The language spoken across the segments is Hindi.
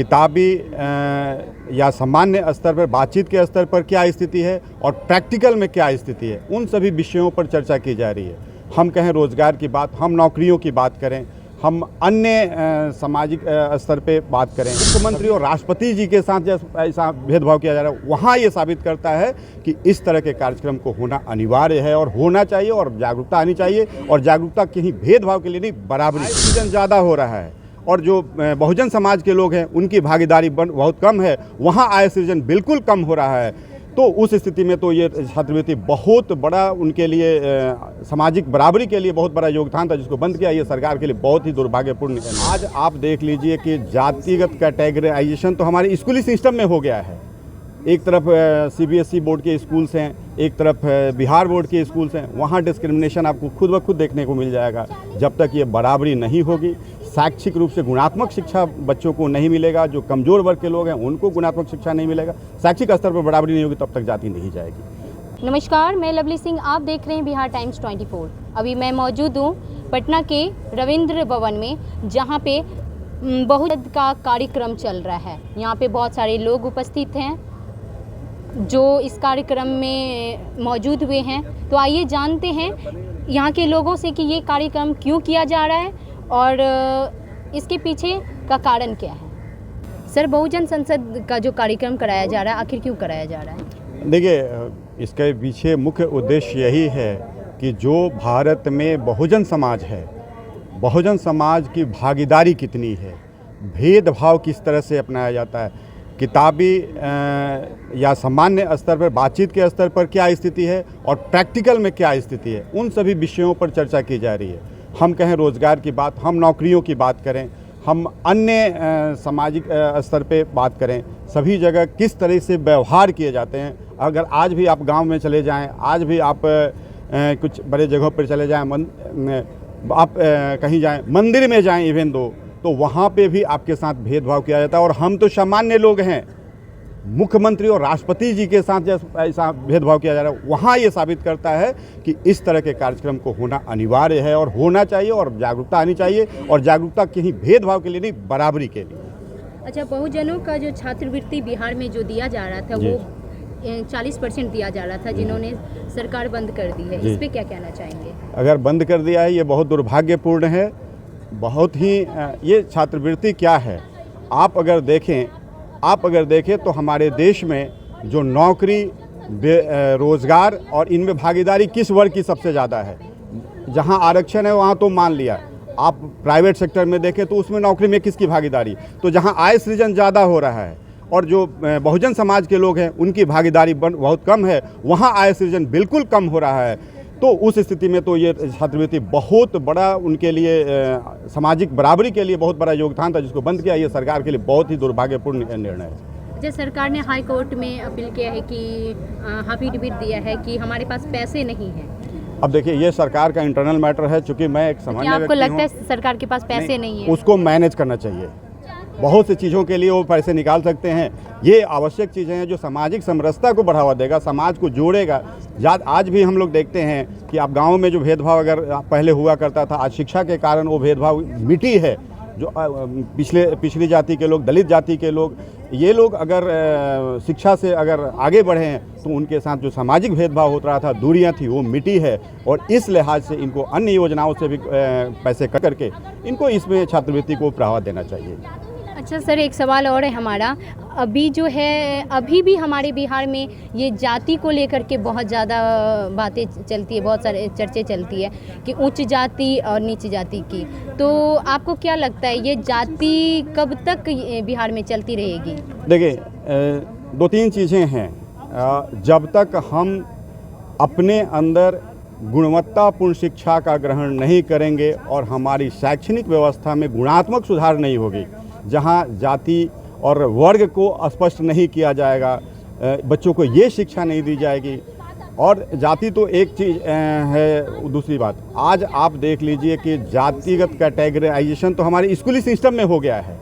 किताबी या सामान्य स्तर पर बातचीत के स्तर पर क्या स्थिति है और प्रैक्टिकल में क्या स्थिति है, उन सभी विषयों पर चर्चा की जा रही है। हम कहें रोज़गार की बात, हम नौकरियों की बात करें, हम अन्य सामाजिक स्तर पे बात करें, मुख्यमंत्री और राष्ट्रपति जी के साथ ऐसा भेदभाव किया जा रहा है, वहाँ ये साबित करता है कि इस तरह के कार्यक्रम को होना अनिवार्य है और होना चाहिए और जागरूकता आनी चाहिए। और जागरूकता कहीं भेदभाव के लिए नहीं, बराबरी सृजन ज़्यादा हो रहा है और जो बहुजन समाज के लोग हैं उनकी भागीदारी बहुत कम है, वहाँ आय सृजन बिल्कुल कम हो रहा है। तो उस स्थिति में तो ये छात्रवृत्ति बहुत बड़ा उनके लिए सामाजिक बराबरी के लिए बहुत बड़ा योगदान था, जिसको बंद किया, ये सरकार के लिए बहुत ही दुर्भाग्यपूर्ण है। आज आप देख लीजिए कि जातिगत कैटेगराइजेशन तो हमारे स्कूली सिस्टम में हो गया है। एक तरफ सीबीएसई बोर्ड के स्कूल्स हैं, एक तरफ बिहार बोर्ड के स्कूल्स हैं, वहाँ डिस्क्रिमिनेशन आपको खुद ब खुद देखने को मिल जाएगा। जब तक ये बराबरी नहीं होगी, शैक्षिक रूप से गुणात्मक शिक्षा बच्चों को नहीं मिलेगा, जो कमज़ोर वर्ग के लोग हैं उनको गुणात्मक शिक्षा नहीं मिलेगा, शैक्षिक स्तर पर बराबरी नहीं होगी, तब तक जाति नहीं जाएगी। नमस्कार, मैं लवली सिंह, आप देख रहे हैं बिहार टाइम्स 24। अभी मैं मौजूद हूँ पटना के रविंद्र भवन में, जहाँ पे बहुजन का कार्यक्रम चल रहा है। यहाँ पे बहुत सारे लोग उपस्थित हैं जो इस कार्यक्रम में मौजूद हुए हैं। तो आइए जानते हैं यहाँ के लोगों से कि ये कार्यक्रम क्यों किया जा रहा है और इसके पीछे का कारण क्या है। सर, बहुजन संसद का जो कार्यक्रम कराया जा रहा है, आखिर क्यों कराया जा रहा है? देखिए, इसके पीछे मुख्य उद्देश्य यही है कि जो भारत में बहुजन समाज है, बहुजन समाज की भागीदारी कितनी है, भेदभाव किस तरह से अपनाया जाता है, किताबी या सामान्य स्तर पर बातचीत के स्तर पर क्या स्थिति है और प्रैक्टिकल में क्या स्थिति है, उन सभी विषयों पर चर्चा की जा रही है। हम कहें रोज़गार की बात, हम नौकरियों की बात करें, हम अन्य सामाजिक स्तर पे बात करें, सभी जगह किस तरह से व्यवहार किए जाते हैं। अगर आज भी आप गांव में चले जाएं, आज भी आप कुछ बड़े जगहों पर चले जाएं, आप कहीं जाएं, मंदिर में जाएं इवन दो, तो वहाँ पे भी आपके साथ भेदभाव किया जाता है। और हम तो सामान्य लोग हैं, मुख्यमंत्री और राष्ट्रपति जी के साथ ऐसा भेदभाव किया जा रहा है, वहाँ ये साबित करता है कि इस तरह के कार्यक्रम को होना अनिवार्य है और होना चाहिए और जागरूकता आनी चाहिए। और जागरूकता कहीं भेदभाव के लिए नहीं, बराबरी के लिए। अच्छा, बहुजनों का जो छात्रवृत्ति बिहार में जो दिया जा रहा था वो 40% दिया जा रहा था, जिन्होंने सरकार बंद कर दी है, इस पर क्या कहना चाहेंगे? अगर बंद कर दिया है, ये बहुत दुर्भाग्यपूर्ण है। बहुत ही ये छात्रवृत्ति क्या है, आप अगर देखें तो हमारे देश में जो नौकरी, रोज़गार और इनमें भागीदारी किस वर्ग की सबसे ज़्यादा है। जहां आरक्षण है वहां तो मान लिया, आप प्राइवेट सेक्टर में देखें तो उसमें नौकरी में किसकी भागीदारी। तो जहां आय सृजन ज़्यादा हो रहा है और जो बहुजन समाज के लोग हैं उनकी भागीदारी बहुत कम है, वहाँ आय सृजन बिल्कुल कम हो रहा है। तो उस स्थिति में तो ये छात्रवृत्ति बहुत बड़ा उनके लिए सामाजिक बराबरी के लिए बहुत बड़ा योगदान था, जिसको बंद किया, ये सरकार के लिए बहुत ही दुर्भाग्यपूर्ण निर्णय है। जब सरकार ने हाई कोर्ट में अपील किया है कि एफिडेविट दिया है कि हमारे पास पैसे नहीं हैं। अब देखिए, ये सरकार का इंटरनल मैटर है, चूँकि मैं एक सामान्य व्यक्ति हूं। आपको लगता है सरकार के पास पैसे नहीं है? उसको मैनेज करना चाहिए। बहुत सी चीज़ों के लिए वो पैसे निकाल सकते हैं। ये आवश्यक चीज़ें हैं जो सामाजिक समरसता को बढ़ावा देगा, समाज को जोड़ेगा। आज भी हम लोग देखते हैं कि आप गाँव में जो भेदभाव अगर पहले हुआ करता था, आज शिक्षा के कारण वो भेदभाव मिटी है। जो पिछड़ी जाति के लोग, दलित जाति के लोग, ये लोग अगर शिक्षा से अगर आगे बढ़े हैं तो उनके साथ जो सामाजिक भेदभाव होता रहा था, दूरियां थी, वो मिटी है। और इस लिहाज से इनको अन्य योजनाओं से भी पैसे कट करके इनको इसमें छात्रवृत्ति को बढ़ावा देना चाहिए। अच्छा सर, एक सवाल और है हमारा। अभी जो है, अभी भी हमारे बिहार में ये जाति को लेकर के बहुत ज़्यादा बातें चलती है, बहुत सारे चर्चे चलती है कि उच्च जाति और नीच जाति की। तो आपको क्या लगता है, ये जाति कब तक बिहार में चलती रहेगी? देखिए, 2-3 चीज़ें हैं। जब तक हम अपने अंदर गुणवत्तापूर्ण शिक्षा का ग्रहण नहीं करेंगे और हमारी शैक्षणिक व्यवस्था में गुणात्मक सुधार नहीं होगी, जहां जाति और वर्ग को स्पष्ट नहीं किया जाएगा, बच्चों को ये शिक्षा नहीं दी जाएगी। और जाति तो एक चीज़ है, दूसरी बात, आज आप देख लीजिए कि जातिगत कैटेगराइजेशन तो हमारे स्कूली सिस्टम में हो गया है।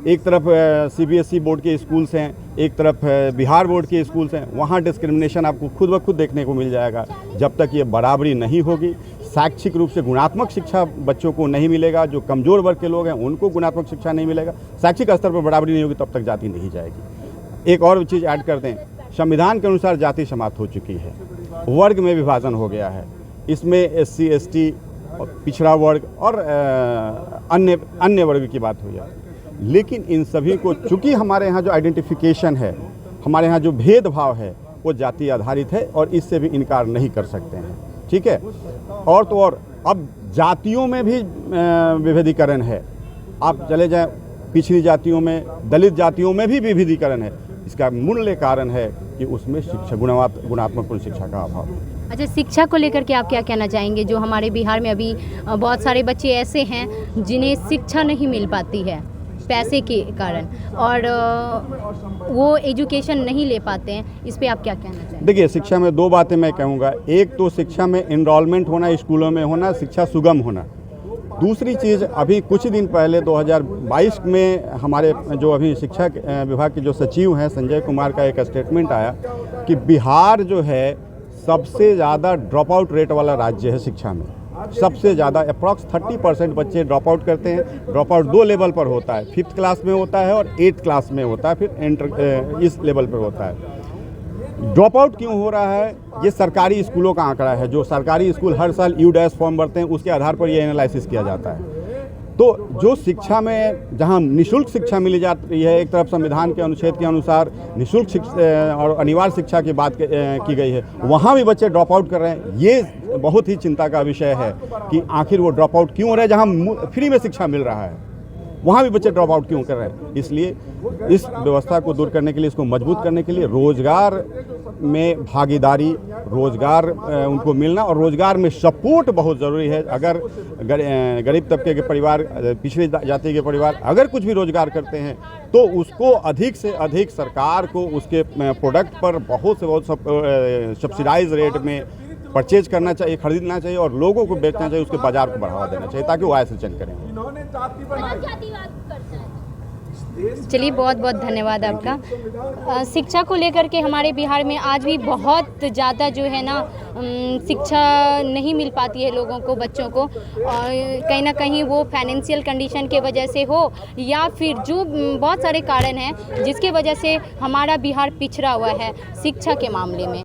एक तरफ सीबीएसई बोर्ड के स्कूल्स हैं, एक तरफ बिहार बोर्ड के स्कूल्स हैं, वहाँ डिस्क्रिमिनेशन आपको खुद ब खुद देखने को मिल जाएगा। जब तक ये बराबरी नहीं होगी, शैक्षिक रूप से गुणात्मक शिक्षा बच्चों को नहीं मिलेगा, जो कमज़ोर वर्ग के लोग हैं उनको गुणात्मक शिक्षा नहीं मिलेगा, शैक्षिक स्तर पर बराबरी नहीं होगी, तब तक जाति नहीं जाएगी। एक और चीज़ ऐड कर दें, संविधान के अनुसार जाति समाप्त हो चुकी है, वर्ग में विभाजन हो गया है, इसमें SC ST पिछड़ा वर्ग और अन्य वर्ग की बात हुई है। लेकिन इन सभी को, चूँकि हमारे यहाँ जो आइडेंटिफिकेशन है, हमारे यहाँ जो भेदभाव है वो जाति आधारित है और इससे भी इनकार नहीं कर सकते हैं, ठीक है। और तो और अब जातियों में भी विभेदीकरण है, आप चले जाएं पिछड़ी जातियों में, दलित जातियों में भी विभेदीकरण है। इसका मूल कारण है कि उसमें शिक्षा गुणात्मक शिक्षा का अभाव है। अच्छा, शिक्षा को लेकर के आप क्या कहना चाहेंगे? जो हमारे बिहार में अभी बहुत सारे बच्चे ऐसे हैं जिन्हें शिक्षा नहीं मिल पाती है पैसे के कारण, और वो एजुकेशन नहीं ले पाते हैं, इस पे आप क्या कहना चाहेंगे? देखिए, शिक्षा में दो बातें मैं कहूँगा। एक तो शिक्षा में इनरोलमेंट होना, स्कूलों में होना, शिक्षा सुगम होना। दूसरी चीज़, अभी कुछ दिन पहले 2022 में हमारे जो अभी शिक्षा विभाग के जो सचिव हैं संजय कुमार का एक स्टेटमेंट आया कि बिहार जो है सबसे ज़्यादा ड्रॉप आउट रेट वाला राज्य है शिक्षा में। सबसे ज़्यादा अप्रॉक्स 30% बच्चे ड्रॉप आउट करते हैं। ड्रॉप आउट दो लेवल पर होता है, 5th क्लास में होता है और 8th क्लास में होता है, फिर इस लेवल पर होता है। ड्रॉप आउट क्यों हो रहा है, ये सरकारी स्कूलों का आंकड़ा है। जो सरकारी स्कूल हर साल U- फॉर्म भरते हैं, उसके आधार पर ये एनालिसिस किया जाता है। तो जो शिक्षा में जहाँ निःशुल्क शिक्षा मिली जाती है, एक तरफ संविधान के अनुच्छेद के अनुसार निःशुल्क शिक्षा और अनिवार्य शिक्षा की बात की गई है, वहाँ भी बच्चे ड्रॉप आउट कर रहे हैं। ये बहुत ही चिंता का विषय है कि आखिर वो ड्रॉप आउट क्यों हो रहे हैं। जहाँ फ्री में शिक्षा मिल रहा है वहाँ भी बच्चे ड्रॉप आउट क्यों कर रहे हैं। इसलिए इस व्यवस्था को दूर करने के लिए, इसको मजबूत करने के लिए रोजगार में भागीदारी, रोजगार उनको मिलना और रोजगार में सपोर्ट बहुत ज़रूरी है। अगर गरीब तबके के परिवार, पिछड़ी जाति के परिवार अगर कुछ भी रोजगार करते हैं तो उसको अधिक से अधिक सरकार को उसके प्रोडक्ट पर बहुत से बहुत सब्सिडाइज रेट में परचेज करना चाहिए, खरीदना चाहिए और लोगों को बेचना चाहिए, उसके बाजार को बढ़ावा देना चाहिए ताकि वो आय सृजन करें। चलिए, बहुत बहुत धन्यवाद आपका। शिक्षा को लेकर के हमारे बिहार में आज भी बहुत ज़्यादा जो है ना शिक्षा नहीं मिल पाती है लोगों को, बच्चों को, और कहीं ना कहीं वो फाइनेंशियल कंडीशन के वजह से हो या फिर जो बहुत सारे कारण हैं जिसके वजह से हमारा बिहार पिछड़ा हुआ है शिक्षा के मामले में।